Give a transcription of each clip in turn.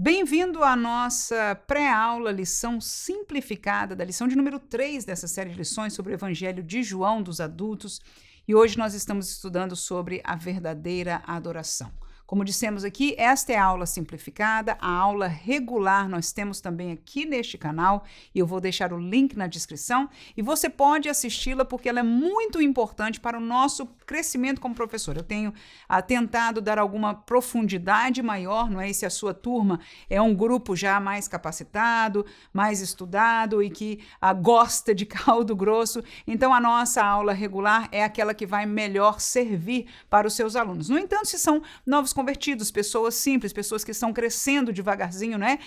Bem-vindo à nossa pré-aula, lição simplificada, da lição de número 3 dessa série de lições sobre o Evangelho de João dos adultos. E hoje nós estamos estudando sobre a verdadeira adoração. Como dissemos aqui, esta é a aula simplificada, a aula regular nós temos também aqui neste canal, e eu vou deixar o link na descrição, e você pode assisti-la porque ela é muito importante para o nosso crescimento como professor. Eu tenho tentado dar alguma profundidade maior, não é? E se a sua turma é um grupo já mais capacitado, mais estudado e que gosta de caldo grosso, então a nossa aula regular é aquela que vai melhor servir para os seus alunos. No entanto, se são novos convertidos, pessoas simples, pessoas que estão crescendo devagarzinho, né,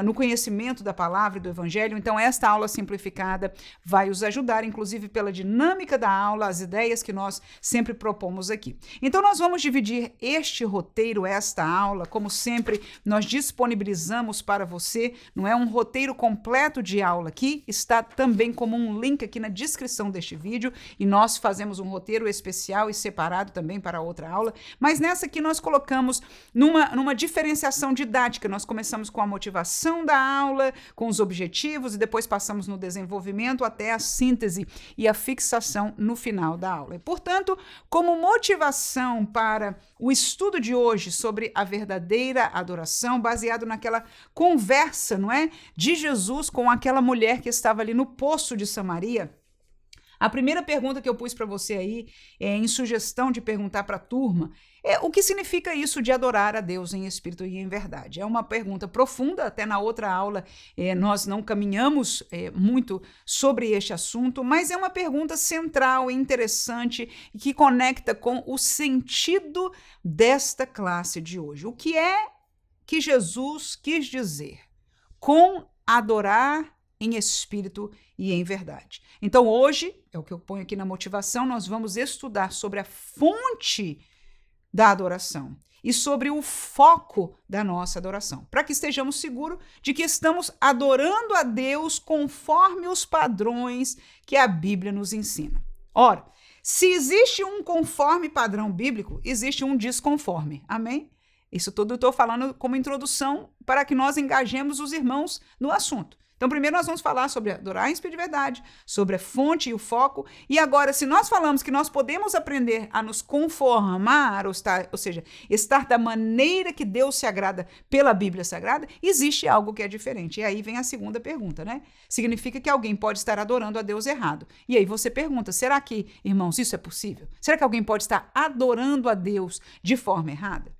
no conhecimento da palavra e do evangelho. Então, esta aula simplificada vai os ajudar, inclusive pela dinâmica da aula, as ideias que nós sempre propomos aqui. Então, nós vamos dividir este roteiro, esta aula, como sempre, nós disponibilizamos para você, não é um roteiro completo de aula aqui, está também como um link aqui na descrição deste vídeo, e nós fazemos um roteiro especial e separado também para outra aula, mas nessa aqui nós colocamos numa diferenciação didática. Nós começamos com a motivação da aula, com os objetivos, e depois passamos no desenvolvimento até a síntese e a fixação no final da aula. E, portanto, como motivação para o estudo de hoje sobre a verdadeira adoração, baseado naquela conversa, não é, de Jesus com aquela mulher que estava ali no poço de Samaria, a primeira pergunta que eu pus para você aí, em sugestão de perguntar para a turma, é o que significa isso de adorar a Deus em espírito e em verdade? É uma pergunta profunda, até na outra aula nós não caminhamos muito sobre este assunto, mas é uma pergunta central e interessante e que conecta com o sentido desta classe de hoje. O que é que Jesus quis dizer com adorar em espírito e em verdade? Então, hoje, é o que eu ponho aqui na motivação, nós vamos estudar sobre a fonte da adoração e sobre o foco da nossa adoração, para que estejamos seguros de que estamos adorando a Deus conforme os padrões que a Bíblia nos ensina. Ora, se existe um conforme padrão bíblico, existe um desconforme. Amém? Isso tudo eu estou falando como introdução para que nós engajemos os irmãos no assunto. Então, primeiro nós vamos falar sobre adorar em espírito de verdade, sobre a fonte e o foco. E agora, se nós falamos que nós podemos aprender a nos conformar, ou seja, estar da maneira que Deus se agrada pela Bíblia Sagrada, existe algo que é diferente. E aí vem a segunda pergunta, né? Significa que alguém pode estar adorando a Deus errado. E aí você pergunta, será que, irmãos, isso é possível? Será que alguém pode estar adorando a Deus de forma errada?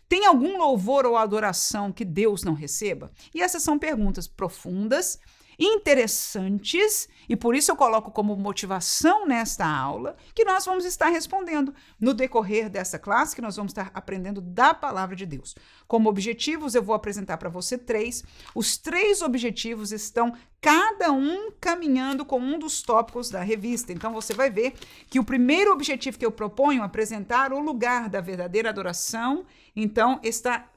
Tem algum louvor ou adoração que Deus não receba? E essas são perguntas profundas, interessantes, e por isso eu coloco como motivação nesta aula, que nós vamos estar respondendo no decorrer dessa classe, que nós vamos estar aprendendo da palavra de Deus. Como objetivos, eu vou apresentar para você 3. Os 3 objetivos estão cada um caminhando com um dos tópicos da revista. Então, você vai ver que o primeiro objetivo que eu proponho, apresentar o lugar da verdadeira adoração, então está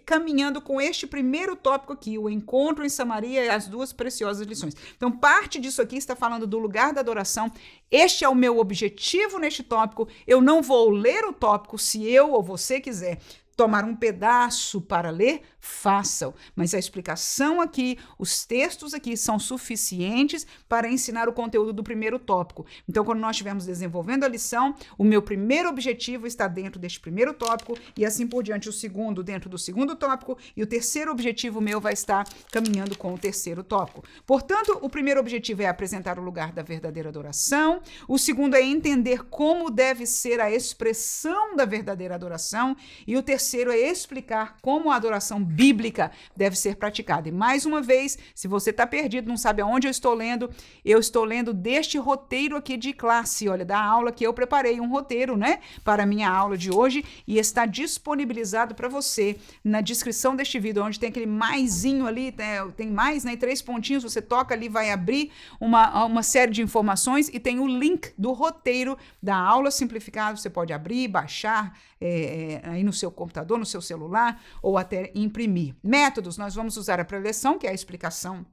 caminhando com este primeiro tópico aqui, o encontro em Samaria e as 2 preciosas lições. Então, parte disso aqui está falando do lugar da adoração. Este é o meu objetivo neste tópico. Eu não vou ler o tópico se eu ou você quiser tomar um pedaço para ler, façam. Mas a explicação aqui, os textos aqui são suficientes para ensinar o conteúdo do primeiro tópico. Então, quando nós estivermos desenvolvendo a lição, o meu primeiro objetivo está dentro deste primeiro tópico e assim por diante, o segundo dentro do segundo tópico e o terceiro objetivo meu vai estar caminhando com o terceiro tópico. Portanto, o primeiro objetivo é apresentar o lugar da verdadeira adoração, o segundo é entender como deve ser a expressão da verdadeira adoração e o terceiro é explicar como a adoração bíblica deve ser praticada. E mais uma vez, se você está perdido, não sabe aonde eu estou lendo deste roteiro aqui de classe, olha, da aula que eu preparei, um roteiro, né, para a minha aula de hoje, e está disponibilizado para você na descrição deste vídeo, onde tem aquele maisinho ali, tem mais, né, 3 pontinhos, você toca ali, vai abrir uma série de informações e tem o link do roteiro da aula simplificada, você pode abrir, baixar aí no seu computador, no seu celular, ou até imprimir. Métodos, nós vamos usar a preleção, que é a explicação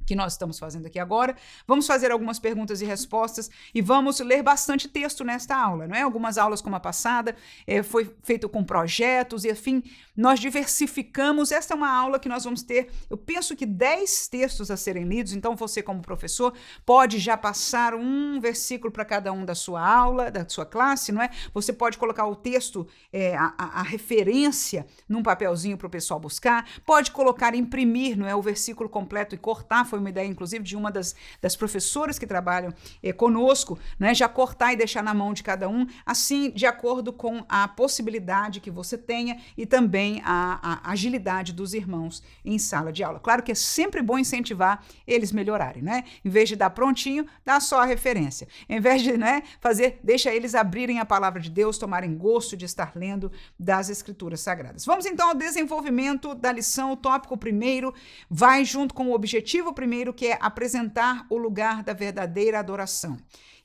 que nós estamos fazendo aqui agora. Vamos fazer algumas perguntas e respostas e vamos ler bastante texto nesta aula, não é? Algumas aulas como a passada, foi feito com projetos e, enfim, nós diversificamos. Esta é uma aula que nós vamos ter, eu penso que 10 textos a serem lidos, então você como professor pode já passar um versículo para cada um da sua aula, da sua classe, não é? Você pode colocar o texto, a referência num papelzinho para o pessoal buscar, pode colocar, imprimir, não é? O versículo completo e cortar. Foi uma ideia, inclusive, de uma das professoras que trabalham conosco, né? Já cortar e deixar na mão de cada um, assim, de acordo com a possibilidade que você tenha e também a agilidade dos irmãos em sala de aula. Claro que é sempre bom incentivar eles melhorarem, né? Em vez de dar prontinho, dá só a referência. Em vez de, né, deixa eles abrirem a palavra de Deus, tomarem gosto de estar lendo das Escrituras Sagradas. Vamos então ao desenvolvimento da lição. O tópico primeiro vai junto com o objetivo primeiro, que é apresentar o lugar da verdadeira adoração.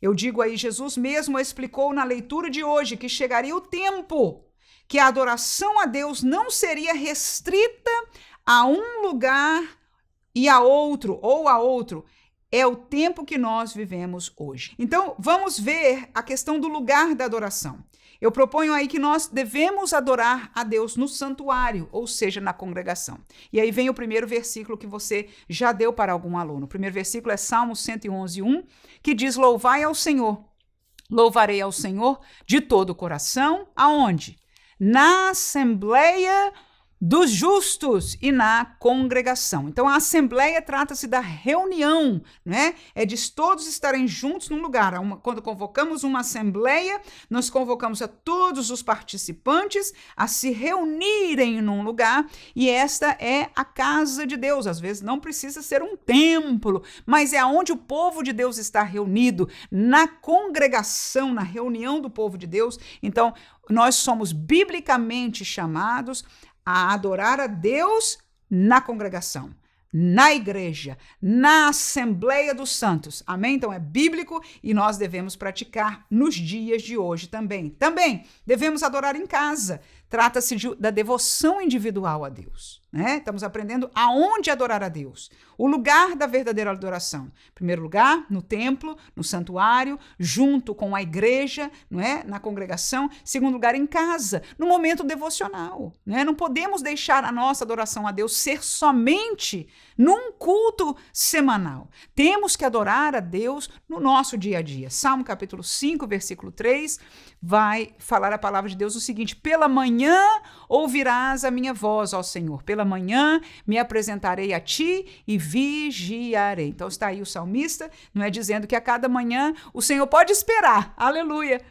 Eu digo aí, Jesus mesmo explicou na leitura de hoje que chegaria o tempo que a adoração a Deus não seria restrita a um lugar e a outro, ou a outro. É o tempo que nós vivemos hoje. Então, vamos ver a questão do lugar da adoração. Eu proponho aí que nós devemos adorar a Deus no santuário, ou seja, na congregação. E aí vem o primeiro versículo que você já deu para algum aluno. O primeiro versículo é Salmo 111:1, que diz: Louvai ao Senhor. Louvarei ao Senhor de todo o coração. Aonde? Na assembleia dos justos e na congregação. Então, a assembleia trata-se da reunião, né? É de todos estarem juntos num lugar. Quando convocamos uma assembleia, nós convocamos a todos os participantes a se reunirem num lugar, e esta é a casa de Deus. Às vezes não precisa ser um templo, mas é onde o povo de Deus está reunido, na congregação, na reunião do povo de Deus. Então, nós somos biblicamente chamados a adorar a Deus na congregação, na igreja, na Assembleia dos Santos. Amém? Então é bíblico e nós devemos praticar nos dias de hoje também. Também devemos adorar em casa. Trata-se da devoção individual a Deus, né? Estamos aprendendo aonde adorar a Deus. O lugar da verdadeira adoração. Em primeiro lugar, no templo, no santuário, junto com a igreja, não é? Na congregação. Segundo lugar, em casa, no momento devocional, né? Não podemos deixar a nossa adoração a Deus ser somente num culto semanal. Temos que adorar a Deus no nosso dia a dia. Salmo capítulo 5, versículo 3, vai falar a palavra de Deus o seguinte: pela manhã ouvirás a minha voz, ó Senhor. Pela manhã me apresentarei a ti e vigiarei. Então está aí o salmista, não é, dizendo que a cada manhã o Senhor pode esperar, aleluia,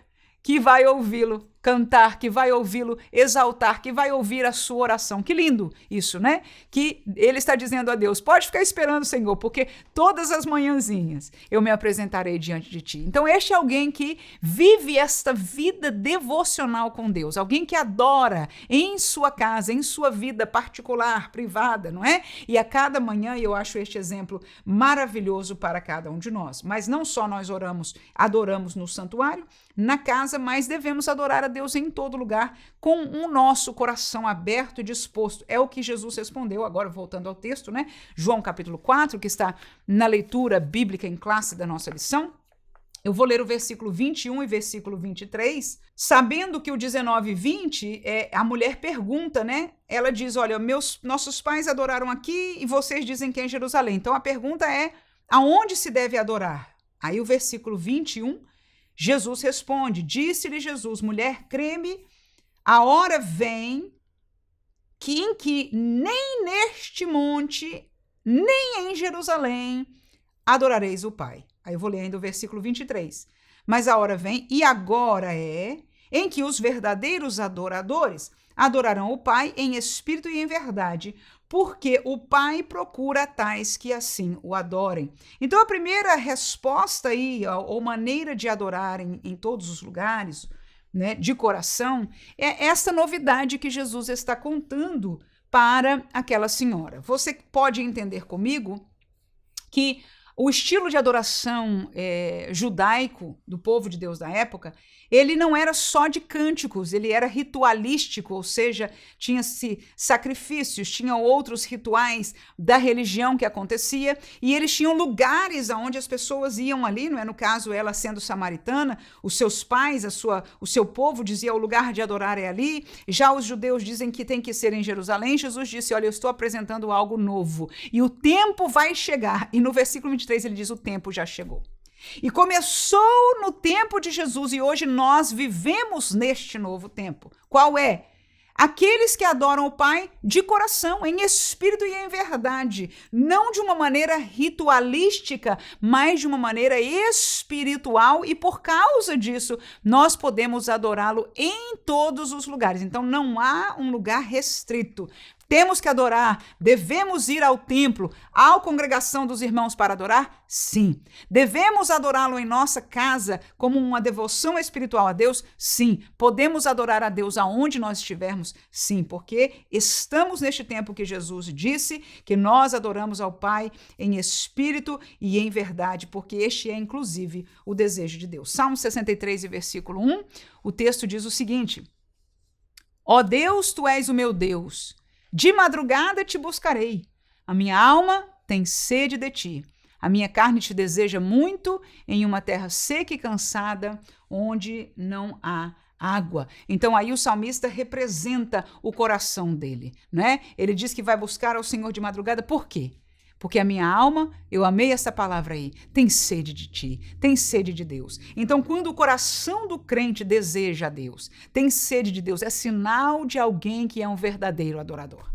que vai ouvi-lo cantar, que vai ouvi-lo exaltar, que vai ouvir a sua oração. Que lindo isso, né? Que ele está dizendo a Deus: pode ficar esperando, Senhor, porque todas as manhãzinhas eu me apresentarei diante de ti. Então este é alguém que vive esta vida devocional com Deus, alguém que adora em sua casa, em sua vida particular, privada, não é? E a cada manhã, eu acho este exemplo maravilhoso para cada um de nós. Mas não só nós adoramos no santuário, na casa, mas devemos adorar a Deus em todo lugar, com o nosso coração aberto e disposto. É o que Jesus respondeu, agora voltando ao texto, né? João capítulo 4, que está na leitura bíblica em classe da nossa lição. Eu vou ler o versículo 21 e versículo 23, sabendo que o 19 e 20, a mulher pergunta, né? Ela diz: olha, nossos pais adoraram aqui e vocês dizem que é em Jerusalém. Então a pergunta é: aonde se deve adorar? Aí o versículo 21, Jesus responde: disse-lhe Jesus: mulher, crê-me, a hora vem em que nem neste monte, nem em Jerusalém adorareis o Pai. Aí eu vou ler ainda o versículo 23. Mas a hora vem, e agora é, em que os verdadeiros adoradores adorarão o Pai em espírito e em verdade, porque o Pai procura tais que assim o adorem. Então a primeira resposta aí, ou maneira de adorar em todos os lugares, né, de coração, é esta novidade que Jesus está contando para aquela senhora. Você pode entender comigo que o estilo de adoração judaico do povo de Deus da época ele não era só de cânticos, ele era ritualístico, ou seja, tinha-se sacrifícios, tinha outros rituais da religião que acontecia, e eles tinham lugares aonde as pessoas iam ali, não é? No caso, ela sendo samaritana, os seus pais, o seu povo dizia o lugar de adorar é ali, já os judeus dizem que tem que ser em Jerusalém. Jesus disse, olha, eu estou apresentando algo novo, e o tempo vai chegar, e no versículo 23 ele diz, o tempo já chegou. E começou no tempo de Jesus e hoje nós vivemos neste novo tempo. Qual é? Aqueles que adoram o Pai de coração, em espírito e em verdade, não de uma maneira ritualística, mas de uma maneira espiritual, e por causa disso nós podemos adorá-lo em todos os lugares. Então não há um lugar restrito. Temos que adorar, devemos ir ao templo, à congregação dos irmãos para adorar? Sim. Devemos adorá-lo em nossa casa como uma devoção espiritual a Deus? Sim. Podemos adorar a Deus aonde nós estivermos? Sim, porque estamos neste tempo que Jesus disse que nós adoramos ao Pai em espírito e em verdade, porque este é, inclusive, o desejo de Deus. Salmo 63, versículo 1, o texto diz o seguinte: Ó Deus, tu és o meu Deus, de madrugada te buscarei. A minha alma tem sede de ti. A minha carne te deseja muito em uma terra seca e cansada, onde não há água. Então aí o salmista representa o coração dele, né? Ele diz que vai buscar ao Senhor de madrugada. Por quê? Porque a minha alma, eu amei essa palavra aí, tem sede de ti, tem sede de Deus. Então, quando o coração do crente deseja a Deus, tem sede de Deus, é sinal de alguém que é um verdadeiro adorador.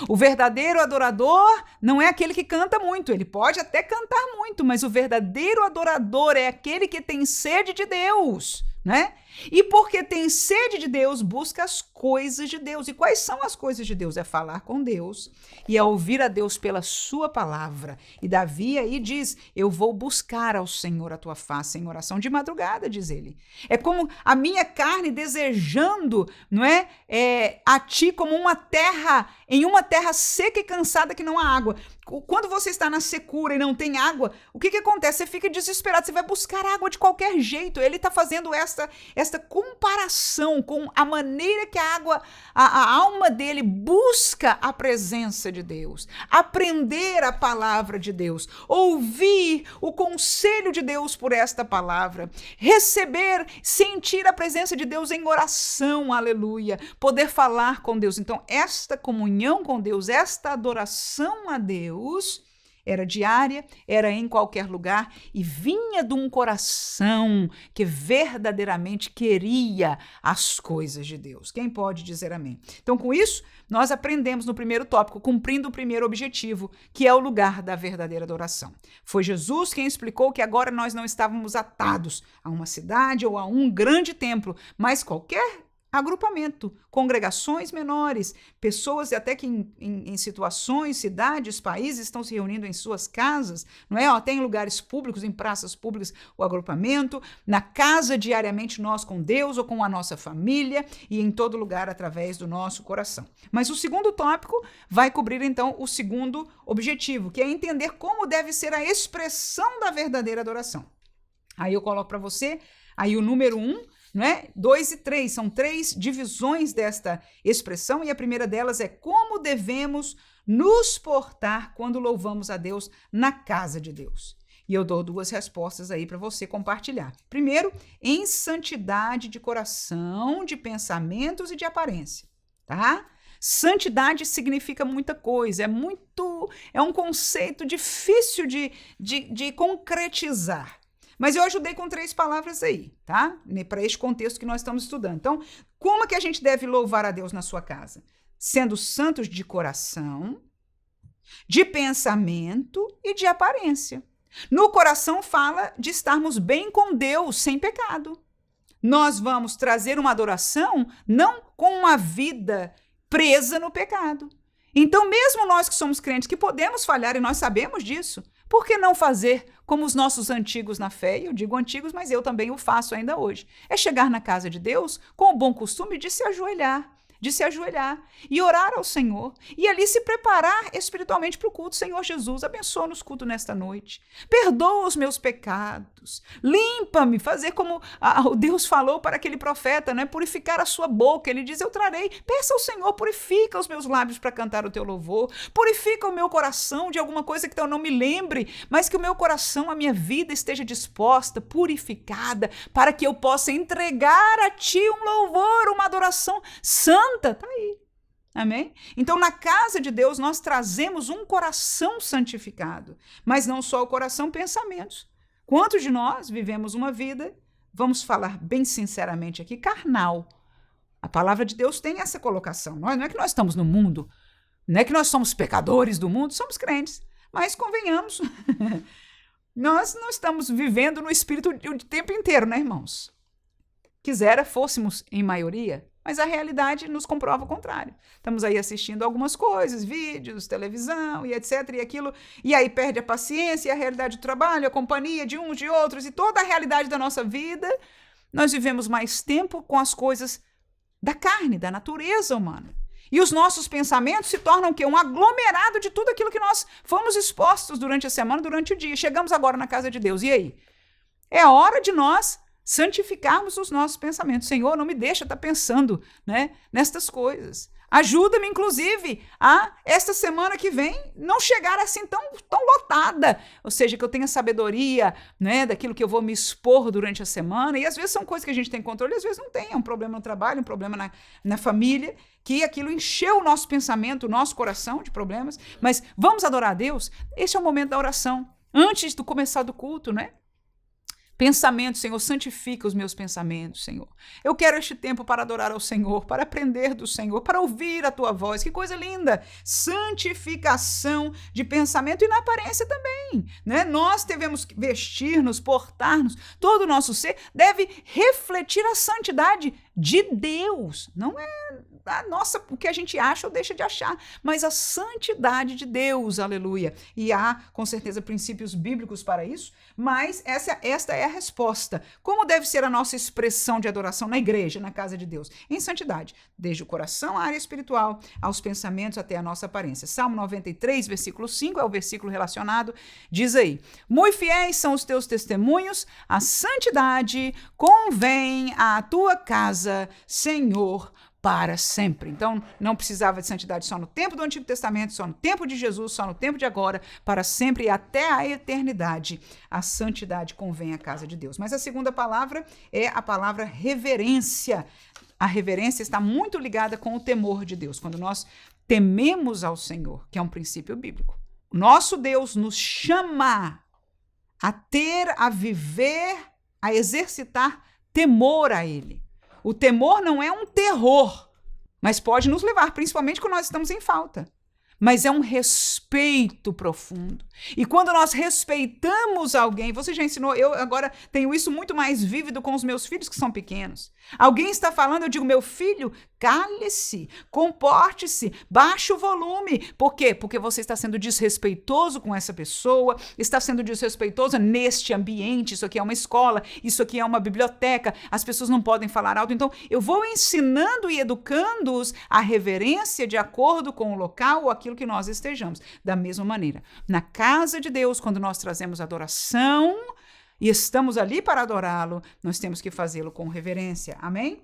O verdadeiro adorador não é aquele que canta muito, ele pode até cantar muito, mas o verdadeiro adorador é aquele que tem sede de Deus, né? E porque tem sede de Deus, busca as coisas de Deus. E quais são as coisas de Deus? É falar com Deus e é ouvir a Deus pela sua palavra. E Davi aí diz, eu vou buscar ao Senhor a tua face em oração de madrugada, diz ele. É como a minha carne desejando, não é? A ti como uma terra, em uma terra seca e cansada que não há água. Quando você está na secura e não tem água, o que acontece? Você fica desesperado, você vai buscar água de qualquer jeito. Ele está fazendo esta comparação com a maneira que a alma dele busca a presença de Deus, aprender a palavra de Deus, ouvir o conselho de Deus por esta palavra, receber, sentir a presença de Deus em oração, aleluia, poder falar com Deus. Então, esta comunhão com Deus, esta adoração a Deus, era diária, era em qualquer lugar e vinha de um coração que verdadeiramente queria as coisas de Deus. Quem pode dizer amém? Então, com isso, nós aprendemos no primeiro tópico, cumprindo o primeiro objetivo, que é o lugar da verdadeira adoração. Foi Jesus quem explicou que agora nós não estávamos atados a uma cidade ou a um grande templo, mas qualquer agrupamento, congregações menores, pessoas até que em situações, cidades, países estão se reunindo em suas casas, não é? Tem lugares públicos, em praças públicas, o agrupamento, na casa diariamente nós com Deus ou com a nossa família e em todo lugar através do nosso coração. Mas o segundo tópico vai cobrir então o segundo objetivo, que é entender como deve ser a expressão da verdadeira adoração. Aí eu coloco para você, aí o número 1, não é? 2 e 3, são 3 divisões desta expressão e a primeira delas é como devemos nos portar quando louvamos a Deus na casa de Deus. E eu dou 2 respostas aí para você compartilhar. Primeiro, em santidade de coração, de pensamentos e de aparência, tá? Santidade significa muita coisa, é um conceito difícil de concretizar. Mas eu ajudei com 3 palavras aí, tá? Para este contexto que nós estamos estudando. Então, como é que a gente deve louvar a Deus na sua casa? Sendo santos de coração, de pensamento e de aparência. No coração fala de estarmos bem com Deus, sem pecado. Nós vamos trazer uma adoração não com uma vida presa no pecado. Então, mesmo nós que somos crentes, que podemos falhar e nós sabemos disso, por que não fazer como os nossos antigos na fé? Eu digo antigos, mas eu também o faço ainda hoje. É chegar na casa de Deus com o bom costume de se ajoelhar, de se ajoelhar e orar ao Senhor e ali se preparar espiritualmente para o culto. Senhor Jesus, abençoa-nos culto nesta noite. Perdoa os meus pecados. Limpa-me, fazer como o Deus falou para aquele profeta, né? Purificar a sua boca. Ele diz, eu trarei. Peça ao Senhor, purifica os meus lábios para cantar o teu louvor. Purifica o meu coração de alguma coisa que eu não me lembre, mas que o meu coração, a minha vida esteja disposta, purificada, para que eu possa entregar a ti um louvor, uma adoração santa. Tá aí. Amém? Então, na casa de Deus, nós trazemos um coração santificado, mas não só o coração, pensamentos. Quantos de nós vivemos uma vida, vamos falar bem sinceramente aqui, carnal? A palavra de Deus tem essa colocação. Não é que nós estamos no mundo, não é que nós somos pecadores do mundo, somos crentes, mas convenhamos, nós não estamos vivendo no espírito o tempo inteiro, né, irmãos? Quisera fôssemos em maioria, mas a realidade nos comprova o contrário. Estamos aí assistindo algumas coisas, vídeos, televisão e etc. e aquilo, e aí perde a paciência, a realidade do trabalho, a companhia de uns, de outros, e toda a realidade da nossa vida. Nós vivemos mais tempo com as coisas da carne, da natureza humana. E os nossos pensamentos se tornam o quê? Um aglomerado de tudo aquilo que nós fomos expostos durante a semana, durante o dia. Chegamos agora na casa de Deus, e aí? É a hora de nós santificarmos os nossos pensamentos. Senhor, não me deixa estar pensando, né, nestas coisas. Ajuda-me, inclusive, a esta semana que vem não chegar assim tão lotada. Ou seja, que eu tenha sabedoria, né, daquilo que eu vou me expor durante a semana. E às vezes são coisas que a gente tem controle, às vezes não tem. É um problema no trabalho, um problema na família, que aquilo encheu o nosso pensamento, o nosso coração de problemas. Mas vamos adorar a Deus? Esse é o momento da oração. Antes do começar do culto, né? Pensamento, Senhor, santifica os meus pensamentos, Senhor. Eu quero este tempo para adorar ao Senhor, para aprender do Senhor, para ouvir a tua voz. Que coisa linda! Santificação de pensamento e na aparência também, né? Nós devemos vestir-nos, portar-nos, todo o nosso ser deve refletir a santidade de Deus. Não é o que a gente acha ou deixa de achar, mas a santidade de Deus, aleluia. E há, com certeza, princípios bíblicos para isso, mas esta é a resposta. Como deve ser a nossa expressão de adoração na igreja, na casa de Deus? Em santidade, desde o coração à área espiritual, aos pensamentos até a nossa aparência. Salmo 93, versículo 5, é o versículo relacionado, diz aí, muito fiéis são os teus testemunhos, a santidade convém à tua casa, Senhor, para sempre. Então, não precisava de santidade só no tempo do Antigo Testamento, só no tempo de Jesus, só no tempo de agora, para sempre e até a eternidade. A santidade convém à casa de Deus. Mas a segunda palavra é a palavra reverência. A reverência está muito ligada com o temor de Deus. Quando nós tememos ao Senhor, que é um princípio bíblico. Nosso Deus nos chama a ter, a viver, a exercitar temor a Ele. O temor não é um terror, mas pode nos levar, principalmente quando nós estamos em falta. Mas é um respeito profundo. E quando nós respeitamos alguém, você já ensinou, eu agora tenho isso muito mais vívido com os meus filhos que são pequenos. Alguém está falando, eu digo, meu filho, cale-se, comporte-se, baixe o volume. Por quê? Porque você está sendo desrespeitoso com essa pessoa, está sendo desrespeitoso neste ambiente, isso aqui é uma escola, isso aqui é uma biblioteca, as pessoas não podem falar alto. Então, eu vou ensinando e educando-os a reverência de acordo com o local ou aquilo que nós estejamos. Da mesma maneira, na casa de Deus, quando nós trazemos adoração e estamos ali para adorá-lo, nós temos que fazê-lo com reverência. Amém?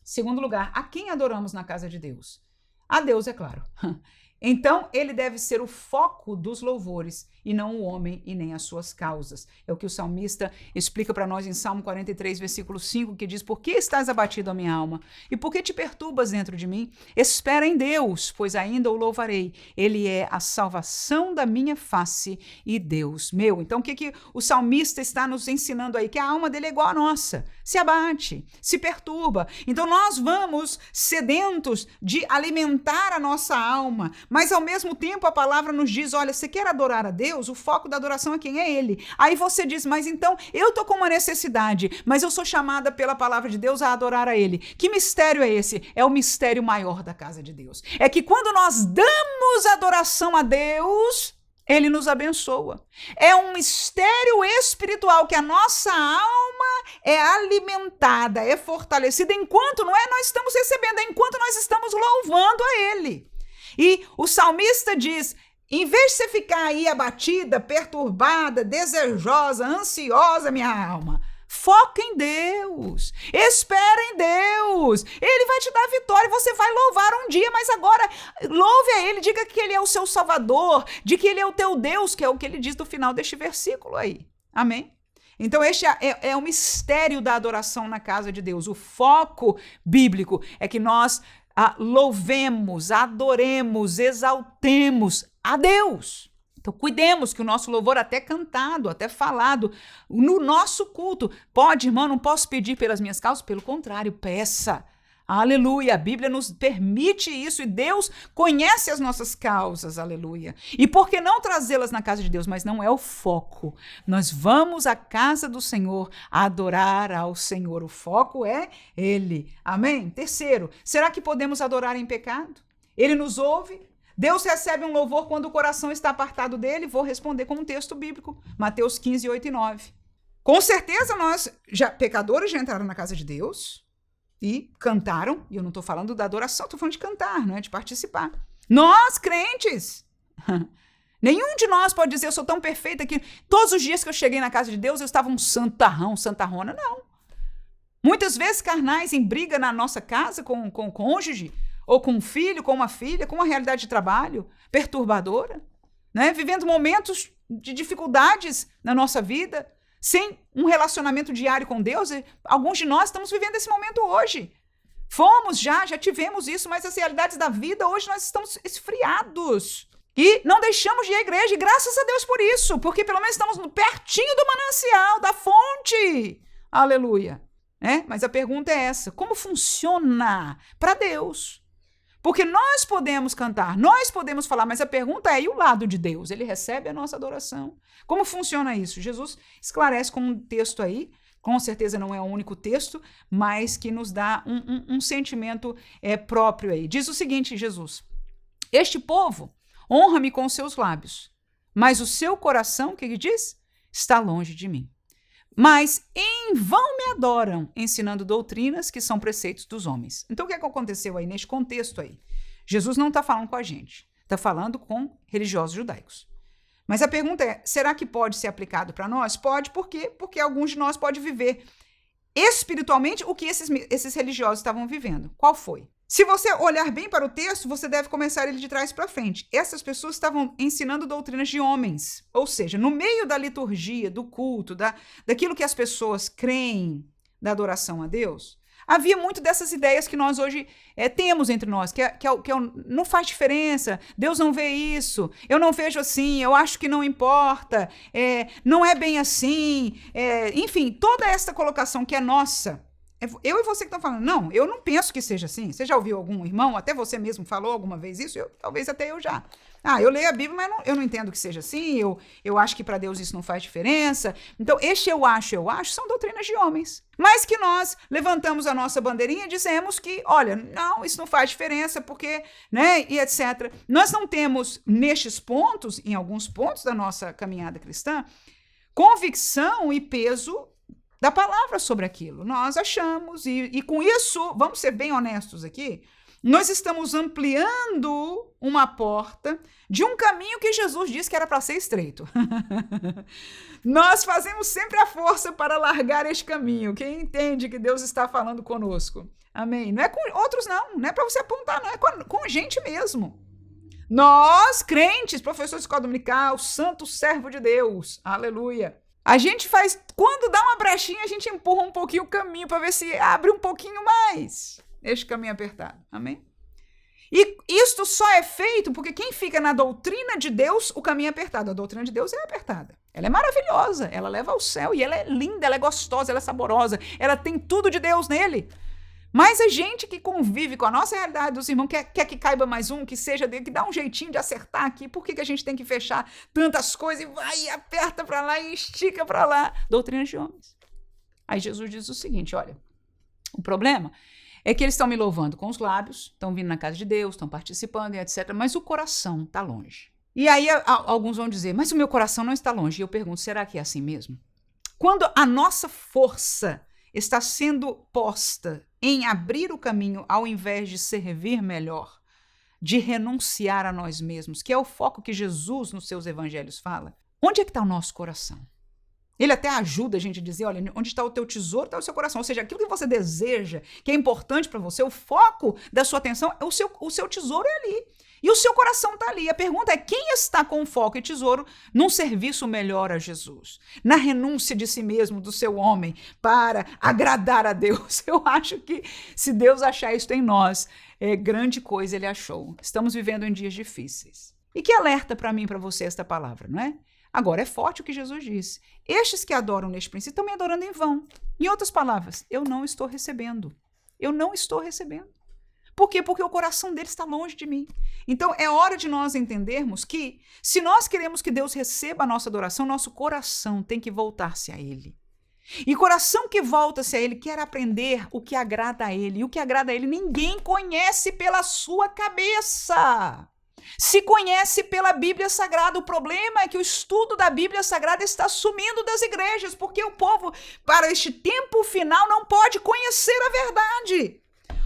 Segundo lugar, a quem adoramos na casa de Deus? A Deus, é claro. Então, ele deve ser o foco dos louvores e não o homem e nem as suas causas. É o que o salmista explica para nós em Salmo 43, versículo 5, que diz, por que estás abatido, a minha alma? E por que te perturbas dentro de mim? Espera em Deus, pois ainda o louvarei. Ele é a salvação da minha face e Deus meu. Então, o que o salmista está nos ensinando aí? Que a alma dele é igual à nossa. Se abate, se perturba. Então, nós vamos sedentos de alimentar a nossa alma, mas ao mesmo tempo a palavra nos diz, olha, você quer adorar a Deus? O foco da adoração é quem é Ele. Aí você diz, mas então eu tô com uma necessidade, mas eu sou chamada pela palavra de Deus a adorar a Ele. Que mistério é esse? É o mistério maior da casa de Deus. É que quando nós damos adoração a Deus, Ele nos abençoa. É um mistério espiritual que a nossa alma é alimentada, é fortalecida enquanto, não é, nós estamos recebendo, é enquanto nós estamos louvando a Ele. E o salmista diz, em vez de você ficar aí abatida, perturbada, desejosa, ansiosa, minha alma, foca em Deus, espera em Deus, Ele vai te dar vitória, você vai louvar um dia, mas agora louve a Ele, diga que Ele é o seu Salvador, de que Ele é o teu Deus, que é o que Ele diz no final deste versículo aí, amém? Então este é o mistério da adoração na casa de Deus, o foco bíblico é que nós louvemos, adoremos, exaltemos a Deus. Então, cuidemos que o nosso louvor, até cantado, até falado, no nosso culto, pode, irmão, não posso pedir pelas minhas causas, pelo contrário, peça. Aleluia, a Bíblia nos permite isso e Deus conhece as nossas causas, aleluia. E por que não trazê-las na casa de Deus? Mas não é o foco. Nós vamos à casa do Senhor adorar ao Senhor. O foco é Ele. Amém? Terceiro, será que podemos adorar em pecado? Ele nos ouve? Deus recebe um louvor quando o coração está apartado dele? Vou responder com um texto bíblico, Mateus 15, 8 e 9. Com certeza pecadores já entraram na casa de Deus e cantaram, e eu não estou falando da adoração, estou falando de cantar, não é? De participar. Nós, crentes, nenhum de nós pode dizer, eu sou tão perfeita que todos os dias que eu cheguei na casa de Deus eu estava um santarrão, santarrona, não. Muitas vezes carnais em briga na nossa casa com o cônjuge, ou com um filho, com uma filha, com uma realidade de trabalho perturbadora, né? Vivendo momentos de dificuldades na nossa vida, sem um relacionamento diário com Deus. Alguns de nós estamos vivendo esse momento hoje. Já tivemos isso, mas as realidades da vida, hoje nós estamos esfriados. E não deixamos de ir à igreja, e graças a Deus por isso, porque pelo menos estamos pertinho do manancial, da fonte. Aleluia. Mas a pergunta é essa, como funciona para Deus? Porque nós podemos cantar, nós podemos falar, mas a pergunta é, e o lado de Deus? Ele recebe a nossa adoração? Como funciona isso? Jesus esclarece com um texto aí, com certeza não é o único texto, mas que nos dá um sentimento próprio aí. Diz o seguinte, Jesus, este povo honra-me com os seus lábios, mas o seu coração, o que ele diz? Está longe de mim. Mas em vão me adoram, ensinando doutrinas que são preceitos dos homens. Então, o que aconteceu aí neste contexto aí? Jesus não está falando com a gente, está falando com religiosos judaicos. Mas a pergunta é, será que pode ser aplicado para nós? Pode, por quê? Porque alguns de nós podem viver espiritualmente o que esses religiosos estavam vivendo. Qual foi? Se você olhar bem para o texto, você deve começar ele de trás para frente. Essas pessoas estavam ensinando doutrinas de homens. Ou seja, no meio da liturgia, do culto, daquilo que as pessoas creem da adoração a Deus, havia muito dessas ideias que nós hoje temos entre nós, que não faz diferença, Deus não vê isso, eu não vejo assim, eu acho que não importa, não é bem assim, enfim, toda essa colocação que é nossa. Eu e você que estão falando, não, eu não penso que seja assim. Você já ouviu algum irmão, até você mesmo falou alguma vez isso? Talvez até eu já. Eu leio a Bíblia, mas eu não entendo que seja assim, eu acho que para Deus isso não faz diferença. Então, eu acho, são doutrinas de homens. Mas que nós levantamos a nossa bandeirinha e dizemos que, olha, não, isso não faz diferença, porque, né, e etc. Nós não temos, nestes pontos, em alguns pontos da nossa caminhada cristã, convicção e peso da palavra sobre aquilo. Nós achamos, e com isso, vamos ser bem honestos aqui, nós estamos ampliando uma porta de um caminho que Jesus disse que era para ser estreito. Nós fazemos sempre a força para largar este caminho. Quem entende que Deus está falando conosco? Amém? Não é com outros, não é para você apontar, não é com a gente mesmo. Nós, crentes, professores de escola dominical, santo servo de Deus, aleluia. A gente faz, quando dá uma brechinha, a gente empurra um pouquinho o caminho para ver se abre um pouquinho mais este caminho apertado, amém? E isto só é feito porque quem fica na doutrina de Deus, o caminho é apertado. A doutrina de Deus é apertada. Ela é maravilhosa, ela leva ao céu e ela é linda, ela é gostosa, ela é saborosa, ela tem tudo de Deus nele. Mas a gente que convive com a nossa realidade dos irmãos, quer que caiba mais um, que seja dele, que dá um jeitinho de acertar aqui. Por que a gente tem que fechar tantas coisas e vai e aperta para lá e estica para lá? Doutrinas de homens. Aí Jesus diz o seguinte, olha, o problema é que eles estão me louvando com os lábios, estão vindo na casa de Deus, estão participando e etc. Mas o coração está longe. E aí alguns vão dizer, mas o meu coração não está longe. E eu pergunto, será que é assim mesmo? Quando a nossa força está sendo posta em abrir o caminho ao invés de servir melhor, de renunciar a nós mesmos, que é o foco que Jesus nos seus evangelhos fala, onde é que está o nosso coração? Ele até ajuda a gente a dizer, olha, onde está o teu tesouro, está o seu coração. Ou seja, aquilo que você deseja, que é importante para você, o foco da sua atenção, é o seu tesouro é ali. E o seu coração está ali. A pergunta é, quem está com foco e tesouro num serviço melhor a Jesus? Na renúncia de si mesmo, do seu homem, para agradar a Deus. Eu acho que se Deus achar isso em nós, grande coisa ele achou. Estamos vivendo em dias difíceis. E que alerta para mim e para você esta palavra, não é? Agora, é forte o que Jesus disse. Estes que adoram neste princípio estão me adorando em vão. Em outras palavras, eu não estou recebendo. Eu não estou recebendo. Por quê? Porque o coração dele está longe de mim. Então, é hora de nós entendermos que, se nós queremos que Deus receba a nossa adoração, nosso coração tem que voltar-se a ele. E coração que volta-se a ele quer aprender o que agrada a ele. E o que agrada a ele ninguém conhece pela sua cabeça. Se conhece pela Bíblia Sagrada. O problema é que o estudo da Bíblia Sagrada está sumindo das igrejas, porque o povo, para este tempo final, não pode conhecer a verdade.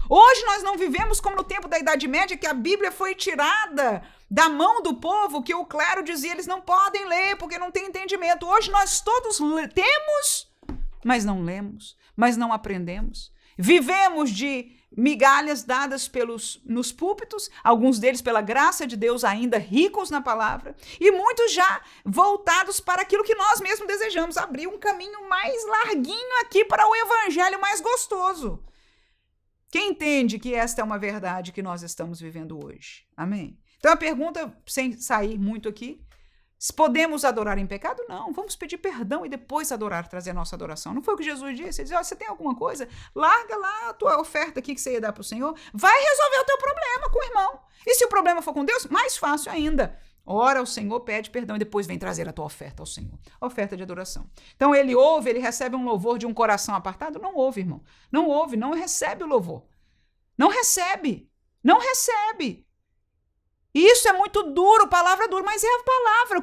Hoje nós não vivemos como no tempo da Idade Média, que a Bíblia foi tirada da mão do povo, que o clero dizia, eles não podem ler porque não tem entendimento. Hoje nós todos temos, mas não lemos, mas não aprendemos. Vivemos de migalhas dadas nos púlpitos, alguns deles pela graça de Deus ainda ricos na palavra, e muitos já voltados para aquilo que nós mesmos desejamos, abrir um caminho mais larguinho aqui para o evangelho mais gostoso. Quem entende que esta é uma verdade que nós estamos vivendo hoje? Amém? Então a pergunta, sem sair muito aqui, se podemos adorar em pecado? Não, vamos pedir perdão e depois adorar, trazer a nossa adoração. Não foi o que Jesus disse? Ele disse, você tem alguma coisa? Larga lá a tua oferta aqui que você ia dar para o Senhor, vai resolver o teu problema com o irmão. E se o problema for com Deus, mais fácil ainda. Ora ao Senhor, pede perdão e depois vem trazer a tua oferta ao Senhor. Oferta de adoração. Então ele ouve, ele recebe um louvor de um coração apartado? Não ouve, irmão. Não ouve, não recebe o louvor. Não recebe. Não recebe. E isso é muito duro, palavra dura, mas é a palavra.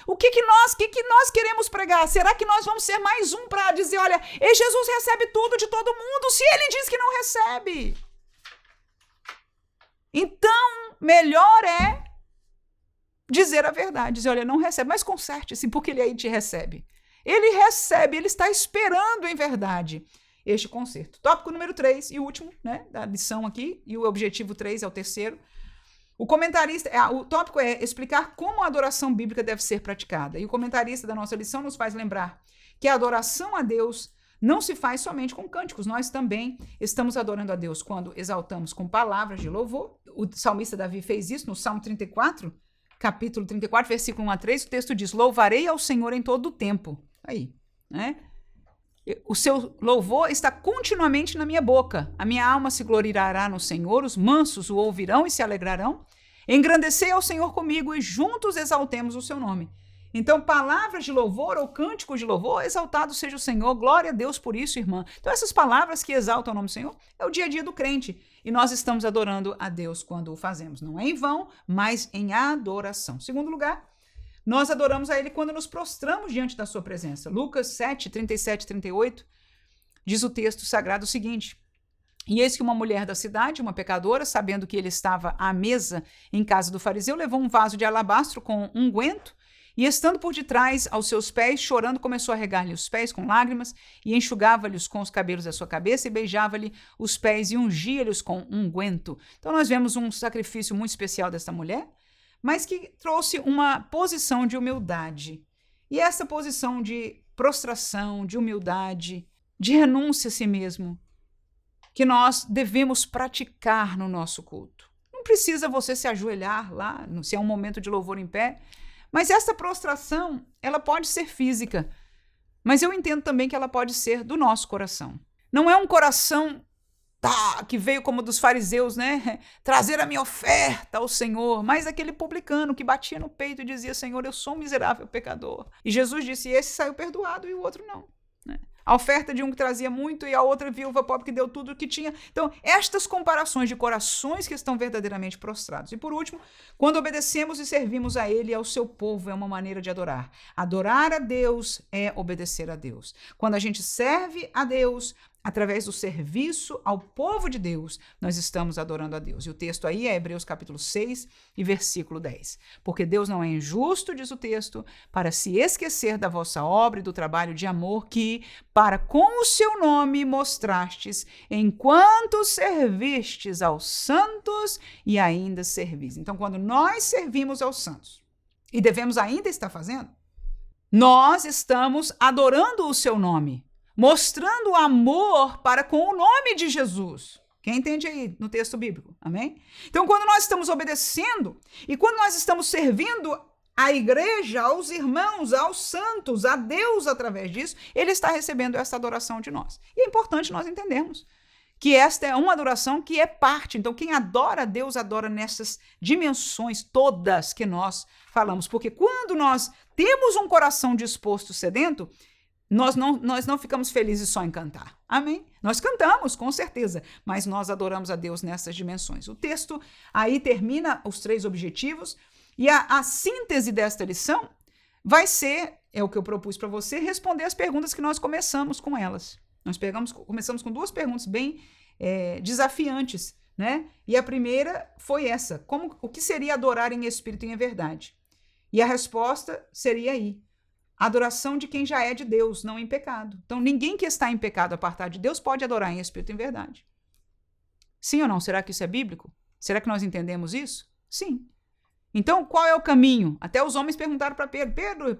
O que nós queremos pregar? Será que nós vamos ser mais um para dizer, olha, Jesus recebe tudo de todo mundo, se ele diz que não recebe? Então, melhor é dizer a verdade, dizer, olha, não recebe, mas conserte-se, porque ele aí te recebe. Ele recebe, ele está esperando em verdade este conserto. Tópico número 3 e último, né, da lição aqui, e o objetivo 3 é o terceiro. O tópico é explicar como a adoração bíblica deve ser praticada. E o comentarista da nossa lição nos faz lembrar que a adoração a Deus não se faz somente com cânticos. Nós também estamos adorando a Deus quando exaltamos com palavras de louvor. O salmista Davi fez isso no Salmo 34, capítulo 34, versículo 1 a 3. O texto diz, louvarei ao Senhor em todo o tempo. Aí, né? O seu louvor está continuamente na minha boca. A minha alma se gloriará no Senhor, os mansos o ouvirão e se alegrarão. Engrandecei ao Senhor comigo e juntos exaltemos o seu nome. Então, palavras de louvor ou cânticos de louvor, exaltado seja o Senhor, glória a Deus por isso, irmã. Então, essas palavras que exaltam o nome do Senhor é o dia a dia do crente. E nós estamos adorando a Deus quando o fazemos. Não é em vão, mas em adoração. Segundo lugar, nós adoramos a ele quando nos prostramos diante da sua presença. Lucas 7, 37 e 38, diz o texto sagrado o seguinte, e eis que uma mulher da cidade, uma pecadora, sabendo que ele estava à mesa em casa do fariseu, levou um vaso de alabastro com unguento, e estando por detrás aos seus pés, chorando, começou a regar-lhe os pés com lágrimas, e enxugava-lhes com os cabelos da sua cabeça, e beijava-lhe os pés, e ungia-lhes com unguento. Então nós vemos um sacrifício muito especial desta mulher, mas que trouxe uma posição de humildade. E essa posição de prostração, de humildade, de renúncia a si mesmo, que nós devemos praticar no nosso culto. Não precisa você se ajoelhar lá, se é um momento de louvor em pé, mas essa prostração, ela pode ser física, mas eu entendo também que ela pode ser do nosso coração. Não é um coração que veio como dos fariseus, né? Trazer a minha oferta ao Senhor, mas aquele publicano que batia no peito e dizia, Senhor, eu sou um miserável pecador. E Jesus disse, esse saiu perdoado e o outro não. Né? A oferta de um que trazia muito e a outra viúva pobre que deu tudo o que tinha. Então, estas comparações de corações que estão verdadeiramente prostrados. E por último, quando obedecemos e servimos a Ele e ao seu povo, é uma maneira de adorar. Adorar a Deus é obedecer a Deus. Quando a gente serve a Deus, através do serviço ao povo de Deus, nós estamos adorando a Deus. E o texto aí é Hebreus capítulo 6 e versículo 10. Porque Deus não é injusto, diz o texto, para se esquecer da vossa obra e do trabalho de amor que, para com o seu nome, mostrastes, enquanto servistes aos santos e ainda servis. Então, quando nós servimos aos santos, e devemos ainda estar fazendo, nós estamos adorando o seu nome, mostrando amor para com o nome de Jesus. Quem entende aí no texto bíblico? Amém? Então, quando nós estamos obedecendo e quando nós estamos servindo à igreja, aos irmãos, aos santos, a Deus através disso, Ele está recebendo essa adoração de nós. E é importante nós entendermos que esta é uma adoração que é parte. Então, quem adora a Deus, adora nessas dimensões todas que nós falamos. Porque quando nós temos um coração disposto, sedento, nós não ficamos felizes só em cantar. Amém? Nós cantamos, com certeza, mas nós adoramos a Deus nessas dimensões. O texto aí termina os 3 objetivos e a síntese desta lição vai ser, é o que eu propus para você, responder as perguntas que nós começamos com elas. Nós começamos com 2 perguntas bem desafiantes, né? E a primeira foi essa: o que seria adorar em espírito e em verdade? E a resposta seria aí: adoração de quem já é de Deus, não em pecado. Então, ninguém que está em pecado apartado de Deus pode adorar em espírito e em verdade. Sim ou não? Será que isso é bíblico? Será que nós entendemos isso? Sim. Então, qual é o caminho? Até os homens perguntaram para Pedro.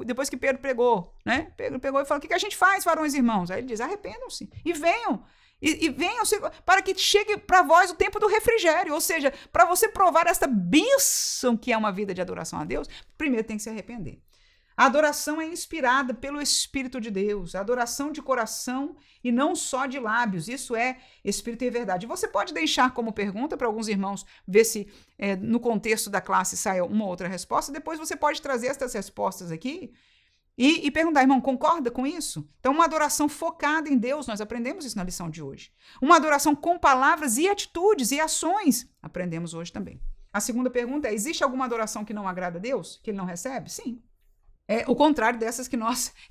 Depois que Pedro pregou, né? Pedro pegou e falou: o que a gente faz, varões e irmãos? Aí ele diz: arrependam-se e venham. E venham para que chegue para vós o tempo do refrigério. Ou seja, para você provar esta bênção que é uma vida de adoração a Deus, primeiro tem que se arrepender. A adoração é inspirada pelo Espírito de Deus, a adoração de coração e não só de lábios. Isso é Espírito e verdade. Você pode deixar como pergunta para alguns irmãos, ver se no contexto da classe sai uma ou outra resposta. Depois você pode trazer essas respostas aqui e perguntar: irmão, concorda com isso? Então, uma adoração focada em Deus, nós aprendemos isso na lição de hoje. Uma adoração com palavras e atitudes e ações, aprendemos hoje também. A segunda pergunta é: existe alguma adoração que não agrada a Deus, que ele não recebe? Sim. É o contrário dessas que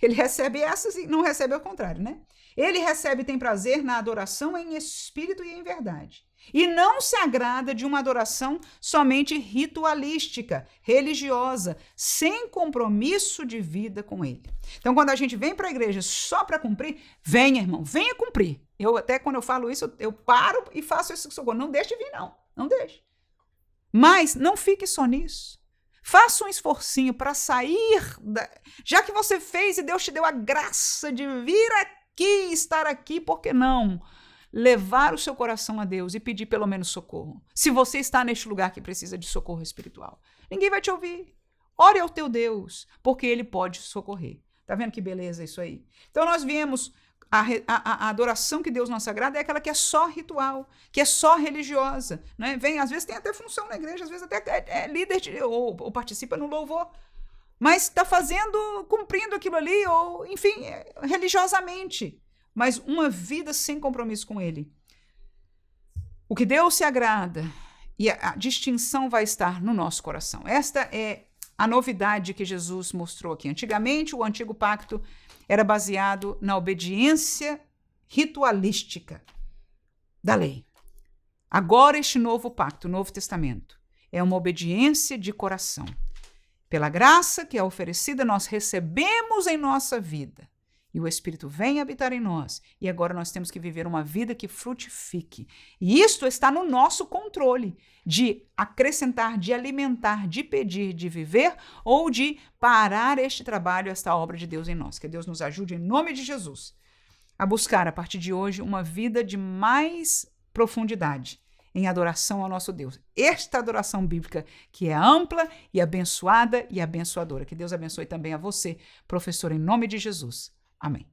ele recebe essas e não recebe ao contrário, né? Ele recebe e tem prazer na adoração em espírito e em verdade. E não se agrada de uma adoração somente ritualística, religiosa, sem compromisso de vida com ele. Então, quando a gente vem para a igreja só para cumprir, venha, irmão, venha cumprir. Quando eu falo isso, eu paro e faço esse socorro. Não deixe de vir, não deixe. Mas não fique só nisso. Faça um esforcinho para sair, já que você fez e Deus te deu a graça de vir aqui, estar aqui, por que não levar o seu coração a Deus e pedir pelo menos socorro? Se você está neste lugar que precisa de socorro espiritual, ninguém vai te ouvir. Ore ao teu Deus, porque Ele pode socorrer. Tá vendo que beleza isso aí? Então nós viemos... A adoração que Deus nos agrada é aquela que é só ritual, que é só religiosa, né? Às vezes tem até função na igreja, às vezes até é líder ou participa no louvor, mas está cumprindo aquilo ali, ou enfim, religiosamente, mas uma vida sem compromisso com Ele. O que Deus se agrada e a distinção vai estar no nosso coração. Esta é a novidade que Jesus mostrou aqui. Antigamente, o antigo pacto era baseado na obediência ritualística da lei. Agora, este novo pacto, o Novo Testamento, é uma obediência de coração. Pela graça que é oferecida, nós recebemos em nossa vida. E o Espírito vem habitar em nós. E agora nós temos que viver uma vida que frutifique. E isto está no nosso controle, de acrescentar, de alimentar, de pedir, de viver ou de parar este trabalho, esta obra de Deus em nós. Que Deus nos ajude, em nome de Jesus, a buscar, a partir de hoje, uma vida de mais profundidade em adoração ao nosso Deus. Esta adoração bíblica que é ampla e abençoada e abençoadora. Que Deus abençoe também a você, professor, em nome de Jesus. Amém.